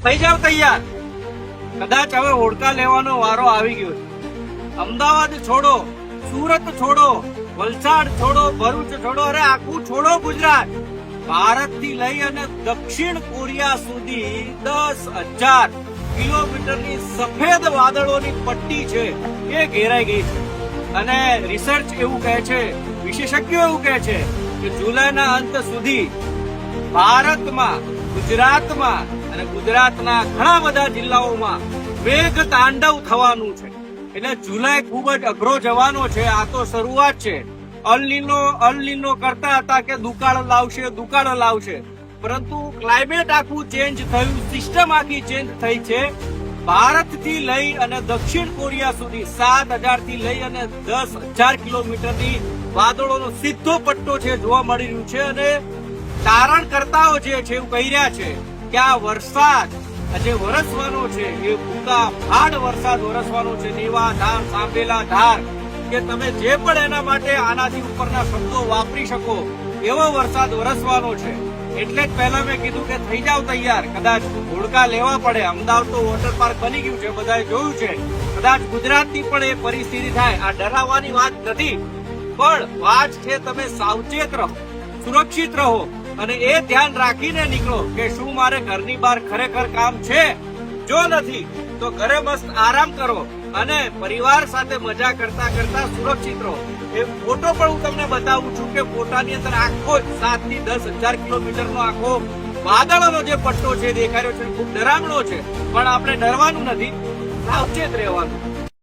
થઈ જાવ તૈયાર. કદાચ હવે હોડકા લેવાનો વારો આવી ગયો છે. અમદાવાદ છોડો, સુરત છોડો, વલસાડ છોડો, ભરૂચ છોડો, અરે આખું છોડો ગુજરાત. ભારત થી લઈ અને દક્ષિણ કોરિયા સુધી 10,000 કિલોમીટરની સફેદ વાદળોની પટ્ટી છે એ ઘેરાઈ ગઈ છે. અને રિસર્ચ એવું કહે છે, વિશેષજ્ઞો એવું કહે છે કે જુલાઈના અંત સુધી ભારતમાં, ગુજરાતમાં અને ગુજરાતના ઘણા બધા જિલ્લાઓમાં મેઘ તાંડવ થવાનું છે. એટલે જુલાઈ ખૂબ જ અઘરો જવાનો છે. આ તો શરૂઆત છે. અલનીનો કરતા હતા કે દુકાળ લાવશે, પરંતુ ક્લાઇમેટ આખું ચેન્જ થયું, સિસ્ટમ આખી ચેન્જ થઈ છે. ભારત થી લઈ અને દક્ષિણ કોરિયા સુધી 7,000 થી લઈ અને 10,000 કિલોમીટરની વાદળોનો સીધો પટ્ટો છે જોવા મળી રહ્યું છે. અને તારણકર્તાઓ જે છે એવું કહી રહ્યા છે કે આ વરસાદ જે વરસવાનો છે એ ભૂકા ભાડ વરસાદ વરસવાનો છે. દેવા ધાર, સાંભેલા ધાર, કે તમે જે પણ એના માટે આનાથી ઉપરના શબ્દો વાપરી શકો એવો વરસાદ વરસવાનો છે. એટલે જ પહેલા મેં કીધું કે થઈ જાવ તૈયાર. કદાચ હોડકા લેવા પડે. અમદાવાદ તો વોટર પાર્ક બની ગયું છે, બધાએ જોયું છે. કદાચ ગુજરાતની પણ એ પરિસ્થિતિ થાય. આ ડરાવવાની વાત નથી, પણ વાત છે તમે સાવચેત રહો, સુરક્ષિત રહો અને એ ધ્યાન રાખીને નીકળો કે શું મારે ઘરની બહાર ખરેખર કામ છે. જો નથી તો ઘરે મસ્ત આરામ કરો અને પરિવાર સાથે મજા કરતા કરતા સુરક્ષિત રહો. એ ફોટો પણ હું તમને બતાવું છું કે ફોટાની અંદર આખો 7 થી 10,000 કિલોમીટરનો આખો વાદળનો જે પટ્ટો છે દેખાઈ રહ્યો છે, ખૂબ ડરામણો છે. પણ આપણે ડરવાનું નથી, સાવચેત રહેવાનું.